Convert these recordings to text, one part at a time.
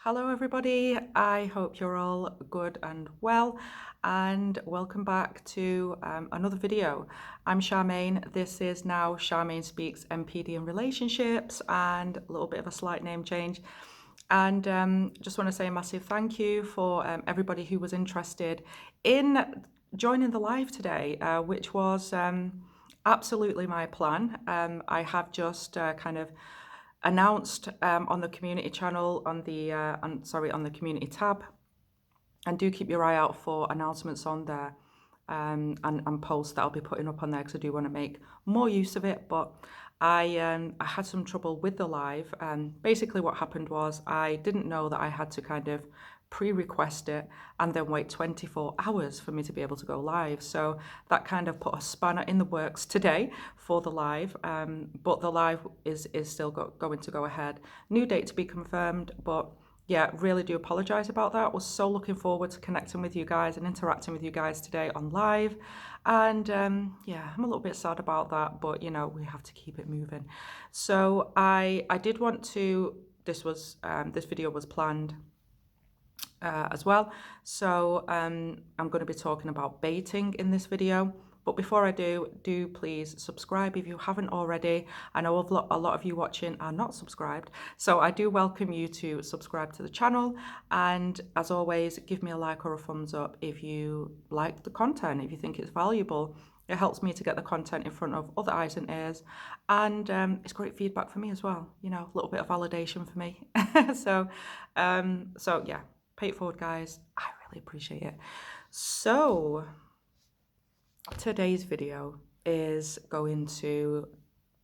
Hello everybody, I hope you're all good and well, and welcome back to another video. I'm Charmaine. This is now Charmaine Speaks MPD and Relationships, and a little bit of a slight name change. And just want to say a massive thank you for everybody who was interested in joining the live today, which was absolutely my plan. I have just kind of announced on the community channel on the on the community tab, and do keep your eye out for announcements on there, and posts that I'll be putting up on there, because I do want to make more use of it. But I had some trouble with the live. Basically what happened was I didn't know that I had to kind of pre-request it and then wait 24 hours for me to be able to go live. So that kind of put a spanner in the works today for the live, but the live is still going to go ahead. New date to be confirmed, but yeah, really do apologise about that. Was so looking forward to connecting with you guys and interacting with you guys today on live. And yeah, I'm a little bit sad about that, but you know, we have to keep it moving. So I did want to, this video was planned as well. So I'm going to be talking about baiting in this video. But before I do please subscribe if you haven't already. I know a lot of you watching are not subscribed, so I do welcome you to subscribe to the channel. And as always, give me a like or a thumbs up if you like the content, if you think it's valuable. It helps me to get the content in front of other eyes and ears, and it's great feedback for me as well. You know, a little bit of validation for me. so yeah, pay it forward, guys. I really appreciate it. So today's video is going to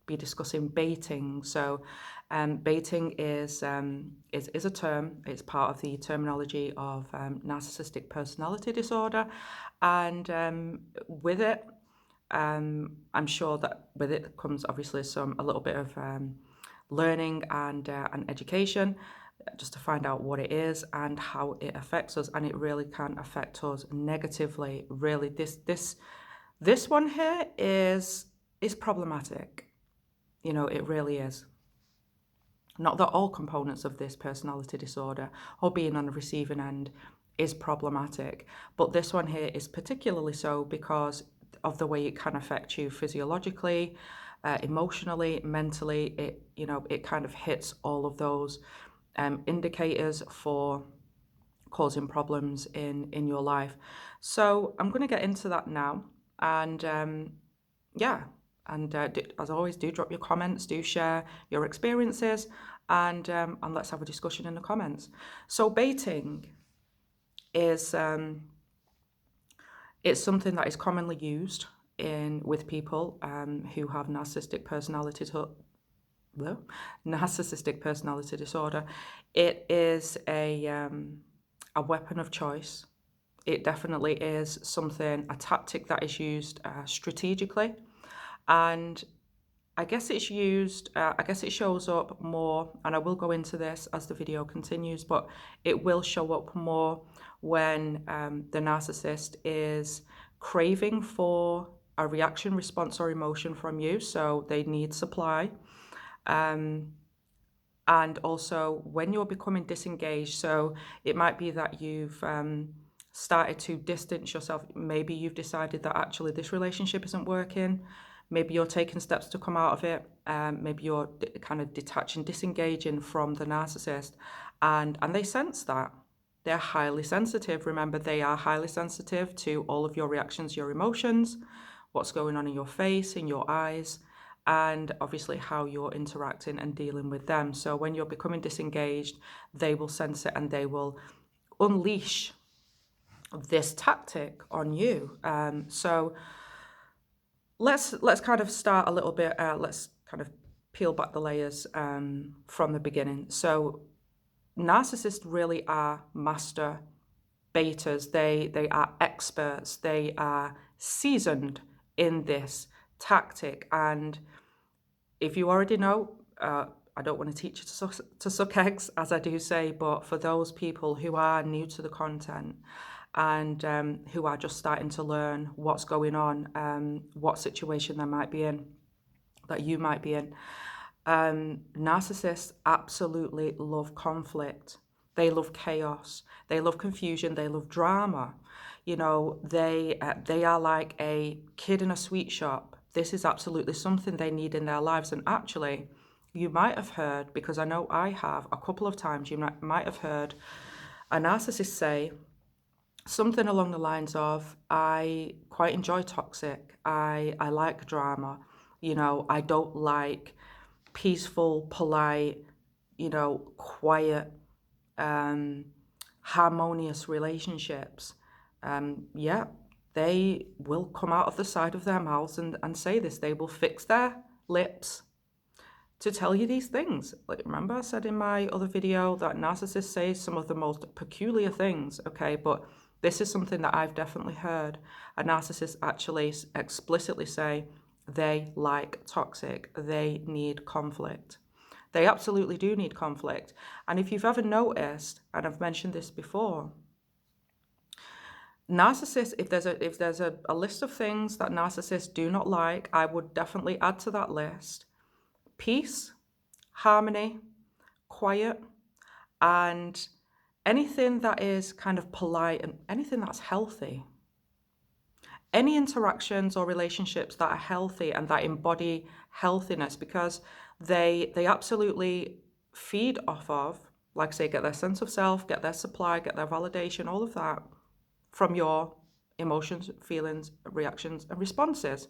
be discussing baiting. So baiting is a term. It's part of the terminology of narcissistic personality disorder, and with it, I'm sure that with it comes obviously a little bit of learning and education, just to find out what it is and how it affects us. And it really can affect us negatively. Really, this one here is problematic. You know, it really is. Not that all components of this personality disorder or being on the receiving end is problematic, but this one here is particularly so because of the way it can affect you physiologically, emotionally, mentally. It kind of hits all of those indicators for causing problems in your life. So I'm going to get into that now. And yeah, and as always, do drop your comments, do share your experiences, and let's have a discussion in the comments. So baiting is it's something that is commonly used with people who have narcissistic personality disorder. It is a weapon of choice. It definitely is a tactic that is used strategically. And I guess it shows up more, and I will go into this as the video continues, but it will show up more when the narcissist is craving for a reaction, response, or emotion from you. So they need supply. And also when you're becoming disengaged. So it might be that you've started to distance yourself. Maybe you've decided that actually this relationship isn't working. Maybe you're taking steps to come out of it. Maybe you're kind of detaching, disengaging from the narcissist, and they sense that. They're highly sensitive. Remember, they are highly sensitive to all of your reactions, your emotions, what's going on in your face, in your eyes, and obviously how you're interacting and dealing with them. So when you're becoming disengaged, they will sense it and they will unleash this tactic on you. So let's kind of start a little bit. Let's kind of peel back the layers from the beginning. So narcissists really are master baiters. They are experts. They are seasoned in this tactic. And if you already know, I don't want to teach you to suck eggs, as I do say, but for those people who are new to the content and who are just starting to learn what's going on, what situation they might be in, that you might be in, narcissists absolutely love conflict. They love chaos. They love confusion. They love drama. You know, they are like a kid in a sweet shop. This is absolutely something they need in their lives. And actually, you might have heard, because I know I have a couple of times, you might have heard a narcissist say something along the lines of, I quite enjoy toxic. I like drama. You know, I don't like peaceful, polite, you know, quiet, harmonious relationships. Yeah, they will come out of the side of their mouths and say this. They will fix their lips to tell you these things. Like, remember I said in my other video that narcissists say some of the most peculiar things, okay? But this is something that I've definitely heard. A narcissist actually explicitly say they like toxic, they need conflict. They absolutely do need conflict. And if you've ever noticed, and I've mentioned this before, narcissists, if there's a list of things that narcissists do not like, I would definitely add to that list peace, harmony, quiet, and anything that is kind of polite and anything that's healthy. Any interactions or relationships that are healthy and that embody healthiness, because they absolutely feed off of, like I say, get their sense of self, get their supply, get their validation, all of that from your emotions, feelings, reactions, and responses.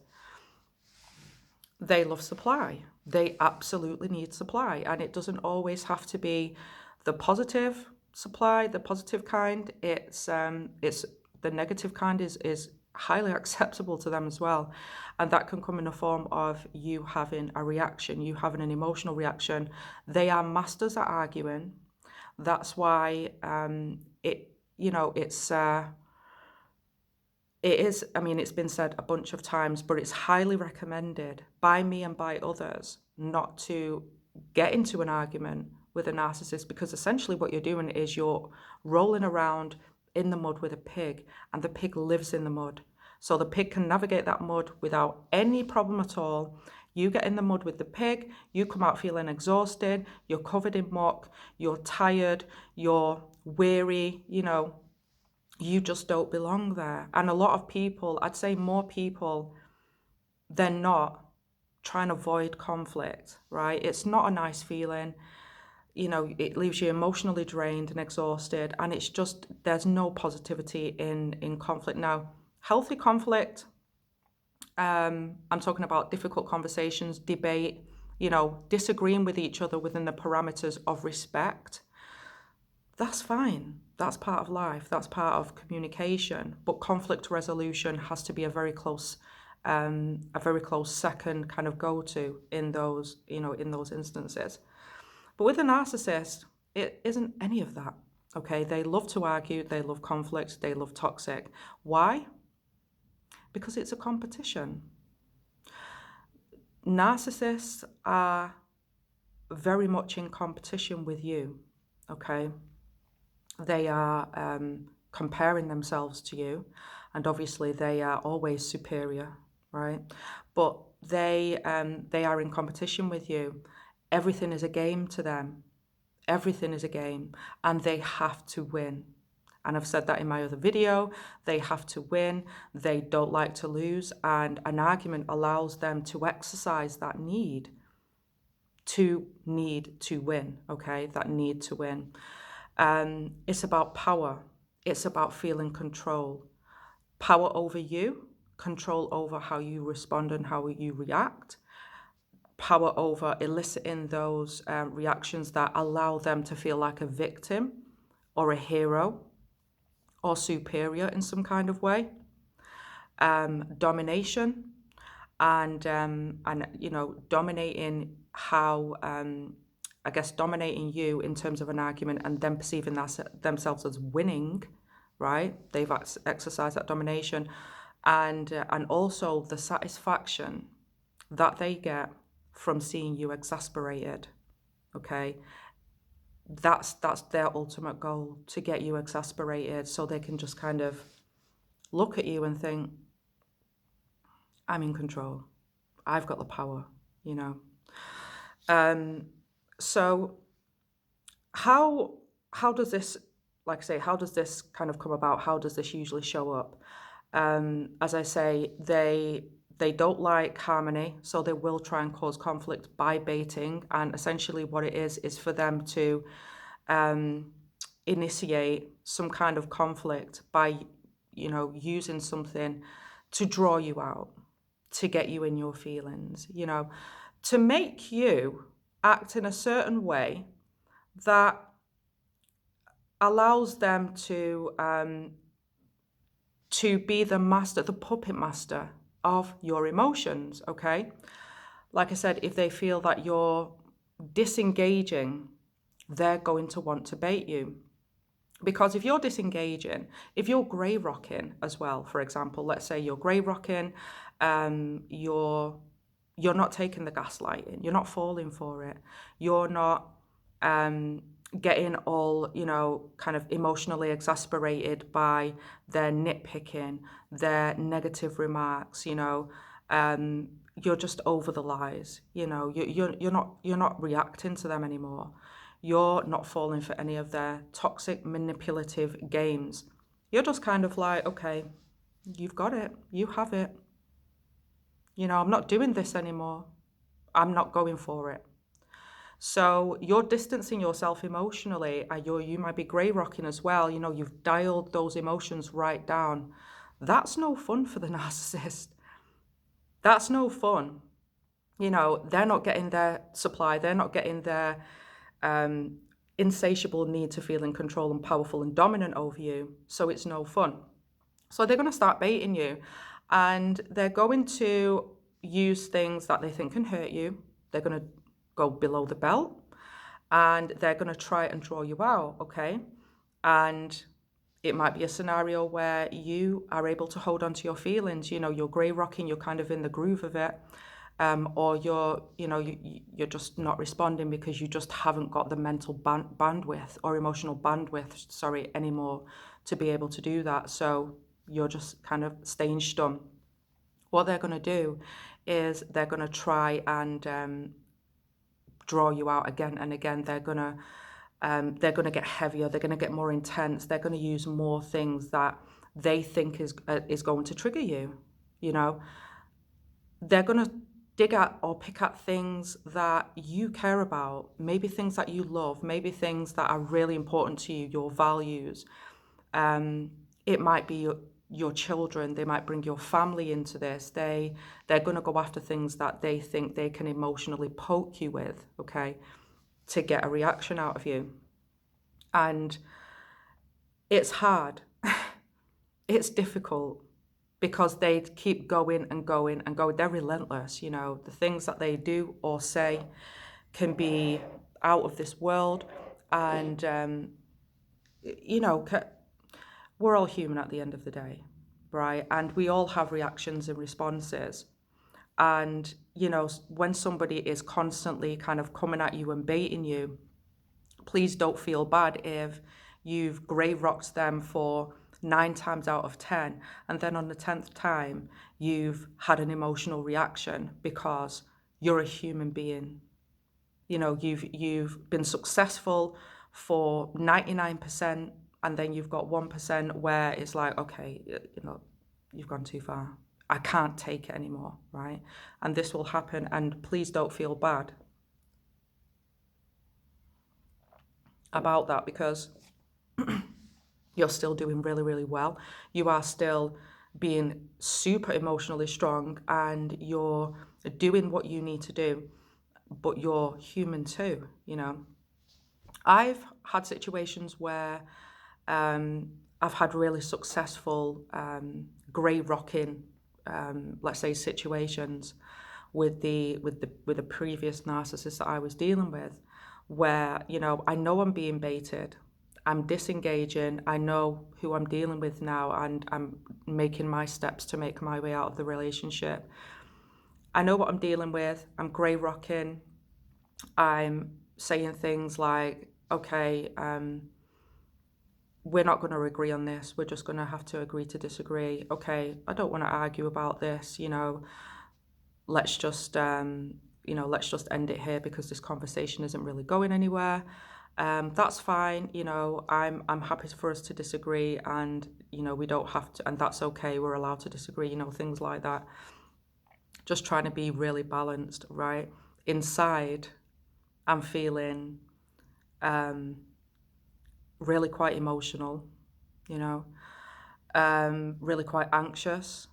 They love supply. They absolutely need supply. And it doesn't always have to be the positive supply, the positive kind. It's the negative kind is highly acceptable to them as well. And that can come in the form of you having a reaction, you having an emotional reaction. They are masters at arguing. That's why it is, I mean, it's been said a bunch of times, but it's highly recommended by me and by others not to get into an argument with a narcissist, because essentially what you're doing is you're rolling around in the mud with a pig, and the pig lives in the mud. So the pig can navigate that mud without any problem at all. You get in the mud with the pig, you come out feeling exhausted, you're covered in muck, you're tired, you're weary, you just don't belong there. And a lot of people, I'd say more people than not, try and avoid conflict, right? It's not a nice feeling. It leaves you emotionally drained and exhausted, and it's just, there's no positivity in conflict. Now, healthy conflict, I'm talking about difficult conversations, debate, disagreeing with each other within the parameters of respect. That's fine. That's part of life. That's part of communication. But conflict resolution has to be a very close second kind of go-to in those instances. But with a narcissist, it isn't any of that. Okay, they love to argue, they love conflict, they love toxic. Why? Because it's a competition. Narcissists are very much in competition with you. Okay. They are comparing themselves to you, and obviously they are always superior, right? But they are in competition with you. Everything is a game to them. Everything is a game, and they have to win. And I've said that in my other video. They have to win. They don't like to lose, and an argument allows them to exercise that need to win, okay? That need to win. It's about power. It's about feeling control. Power over you, control over how you respond and how you react. Power over eliciting those reactions that allow them to feel like a victim or a hero or superior in some kind of way. Domination and dominating how dominating you in terms of an argument, and them perceiving themselves as winning, right? They've exercised that domination, and also the satisfaction that they get from seeing you exasperated, okay? That's their ultimate goal, to get you exasperated so they can just kind of look at you and think, I'm in control. I've got the power, So how how does this, like I say, how does this kind of come about? How does this usually show up? As I say, they don't like harmony, so they will try and cause conflict by baiting. And essentially, what it is for them to initiate some kind of conflict by, using something to draw you out, to get you in your feelings, to make you act in a certain way that allows them to be the master, the puppet master of your emotions, okay? Like I said, if they feel that you're disengaging, they're going to want to bait you. Because if you're disengaging, if you're grey rocking as well, for example, let's say you're grey rocking, you're not taking the gaslighting, you're not falling for it, you're not getting all, kind of emotionally exasperated by their nitpicking, their negative remarks, you're just over the lies, you're not reacting to them anymore. You're not falling for any of their toxic, manipulative games. You're just kind of like, okay, you've got it, you have it. I'm not doing this anymore. I'm not going for it. So you're distancing yourself emotionally. You might be grey rocking as well. You've dialed those emotions right down. That's no fun for the narcissist. That's no fun. They're not getting their supply. They're not getting their insatiable need to feel in control and powerful and dominant over you. So it's no fun. So they're going to start baiting you, and they're going to use things that they think can hurt you. They're going to go below the belt, and they're going to try and draw you out, okay? And it might be a scenario where you are able to hold on to your feelings. You're grey rocking, you're kind of in the groove of it. Or you're just not responding because you just haven't got the mental bandwidth or emotional bandwidth, anymore to be able to do that. So you're just kind of staying stum. What they're going to do is they're going to try and draw you out again and again. They're going to get heavier. They're going to get more intense. They're going to use more things that they think is going to trigger you. They're going to dig at or pick at things that you care about, maybe things that you love, maybe things that are really important to you, your values. It might be your children. They might bring your family into this. They're going to go after things that they think they can emotionally poke you with, okay, to get a reaction out of you. And it's hard. It's difficult, because they keep going and going and going. They're relentless, The things that they do or say can be out of this world. And, we're all human at the end of the day, right? And we all have reactions and responses. And, when somebody is constantly kind of coming at you and baiting you, please don't feel bad if you've grey rocked them for 9 times out of 10, and then on the 10th time you've had an emotional reaction, because you're a human being. You've been successful for 99%, and then you've got 1% where it's like, okay, you've gone too far. I can't take it anymore, right? And this will happen, and please don't feel bad about that, because you're still doing really, really well. You are still being super emotionally strong, and you're doing what you need to do, but you're human too, I've had situations where I've had really successful grey rocking, let's say, situations with the previous narcissist that I was dealing with, where I know I'm being baited. I'm disengaging. I know who I'm dealing with now, and I'm making my steps to make my way out of the relationship. I know what I'm dealing with. I'm grey rocking. I'm saying things like, okay, we're not going to agree on this. We're just going to have to agree to disagree. Okay, I don't want to argue about this. Let's just end it here, because this conversation isn't really going anywhere. That's fine. I'm happy for us to disagree, and we don't have to, and that's okay. We're allowed to disagree. Things like that. Just trying to be really balanced, right? Inside, I'm feeling really quite emotional, really quite anxious,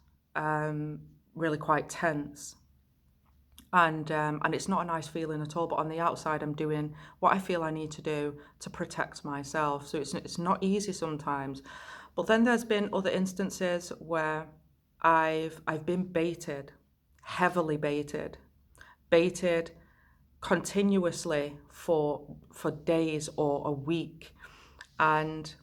really quite tense. And it's not a nice feeling at all, but on the outside, I'm doing what I feel I need to do to protect myself. So it's not easy sometimes. But then there's been other instances where I've been baited, heavily baited continuously for days or a week. And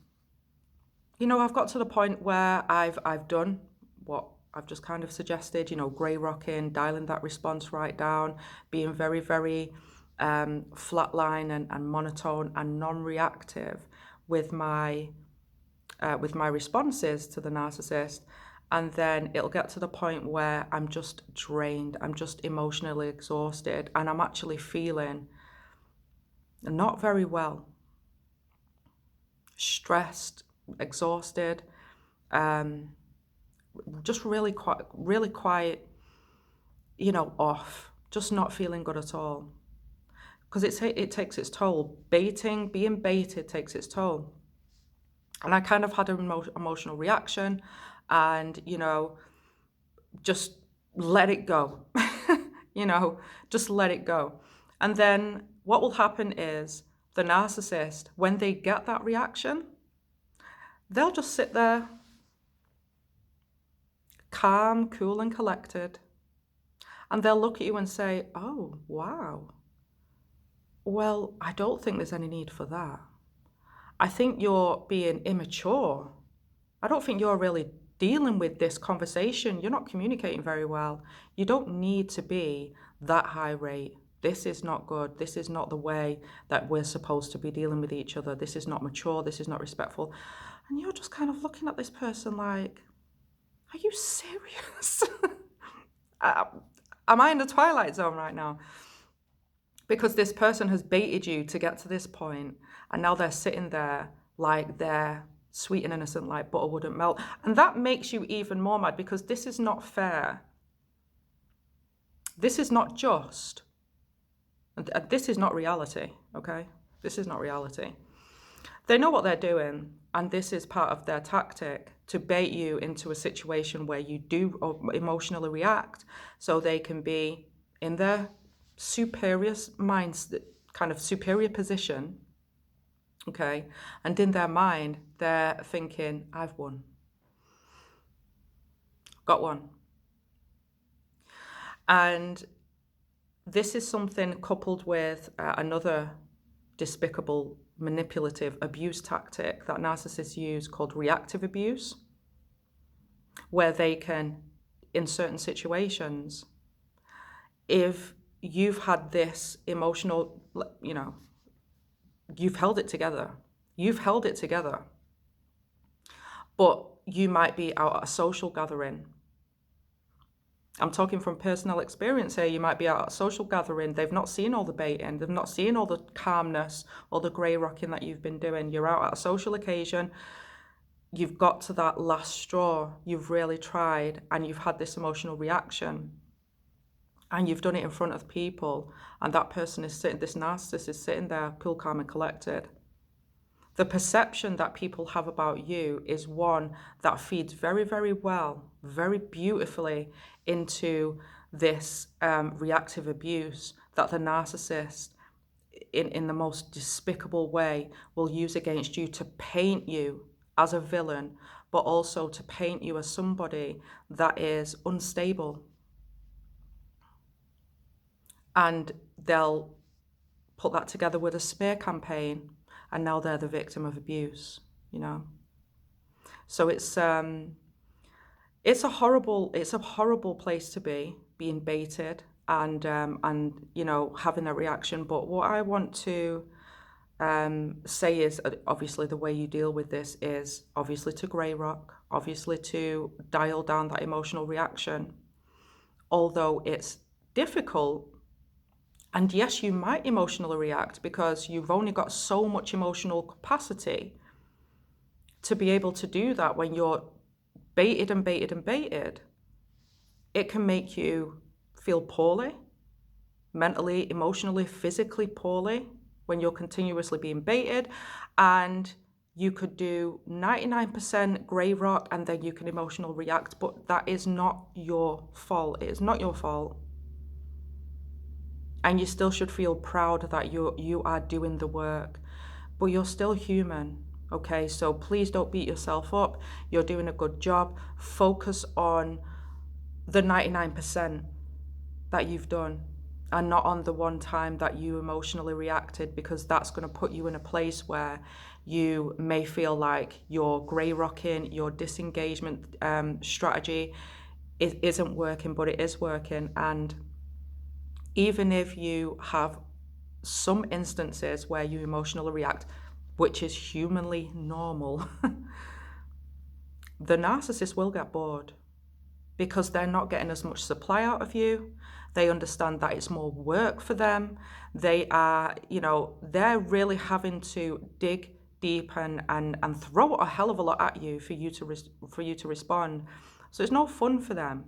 I've got to the point where I've done what I've just kind of suggested, grey rocking, dialing that response right down, being very, very flatline and monotone and non-reactive with my responses to the narcissist. And then it'll get to the point where I'm just drained, I'm just emotionally exhausted, and I'm actually feeling not very well, stressed, exhausted, just really quite, off, just not feeling good at all. Because it takes its toll. Being baited takes its toll. And I kind of had an emotional reaction and, just let it go, just let it go. And then what will happen is the narcissist, when they get that reaction, they'll just sit there, calm, cool, and collected. And they'll look at you and say, oh, wow. Well, I don't think there's any need for that. I think you're being immature. I don't think you're really dealing with this conversation. You're not communicating very well. You don't need to be that high rate. This is not good. This is not the way that we're supposed to be dealing with each other. This is not mature. This is not respectful. And you're just kind of looking at this person like, are you serious? Am I in the twilight zone right now? Because this person has baited you to get to this point, and now they're sitting there like they're sweet and innocent, like butter wouldn't melt. And that makes you even more mad, because this is not fair. This is not just. And this is not reality, okay? This is not reality. They know what they're doing, and this is part of their tactic, to bait you into a situation where you do emotionally react, so they can be in their superior minds, kind of superior position, okay? And in their mind, they're thinking, I've won. Got one. And this is something coupled with another despicable, manipulative abuse tactic that narcissists use called reactive abuse, where they can, in certain situations, if you've had this emotional, you've held it together, but you might be out at a social gathering. I'm talking from personal experience here. You might be out at a social gathering. They've not seen all the baiting. They've not seen all the calmness or the grey rocking that you've been doing. You're out at a social occasion. You've got to that last straw. You've really tried, and you've had this emotional reaction. And you've done it in front of people. And that person is sitting, this narcissist is sitting there, cool, calm, and collected. The perception that people have about you is one that feeds very, very well, very beautifully into this reactive abuse that the narcissist, in the most despicable way, will use against you to paint you as a villain, but also to paint you as somebody that is unstable. And they'll put that together with a smear campaign, and now they're the victim of abuse, So it's a horrible place to be, being baited and having a reaction. But what I want to say is, obviously the way you deal with this is obviously to grey rock, obviously to dial down that emotional reaction. Although it's difficult, And yes, you might emotionally react because you've only got so much emotional capacity to be able to do that when you're baited and baited and baited. It can make you feel poorly, mentally, emotionally, physically poorly when you're continuously being baited. And you could do 99% grey rock and then you can emotionally react, but that is not your fault. It is not your fault. And you still should feel proud that you are doing the work, but you're still human. Okay, so please don't beat yourself up. You're doing a good job. Focus on the 99% that you've done and not on the one time that you emotionally reacted, because that's going to put you in a place where you may feel like your grey rocking, your disengagement strategy isn't working, but it is working. And even if you have some instances where you emotionally react, which is humanly normal, the narcissist will get bored because they're not getting as much supply out of you. They understand that it's more work for them. They are, they're really having to dig deep and throw a hell of a lot at you for you to respond. So it's no fun for them.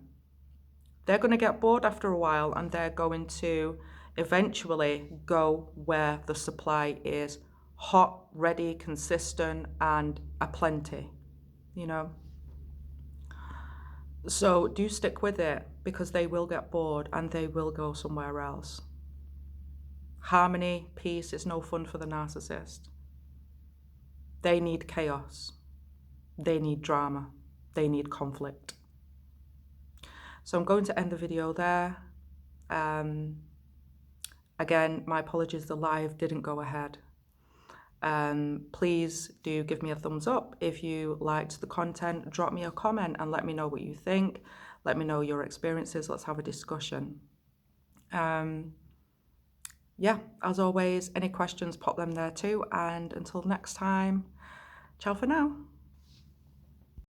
They're going to get bored after a while and they're going to eventually go where the supply is hot, ready, consistent, and aplenty, you know. So do stick with it because they will get bored and they will go somewhere else. Harmony, peace is no fun for the narcissist. They need chaos. They need drama. They need conflict. So I'm going to end the video there. Again, my apologies, the live didn't go ahead. Please do give me a thumbs up if you liked the content. Drop me a comment and let me know what you think. Let me know your experiences. Let's have a discussion. Yeah, as always, any questions, pop them there too. And until next time, ciao for now.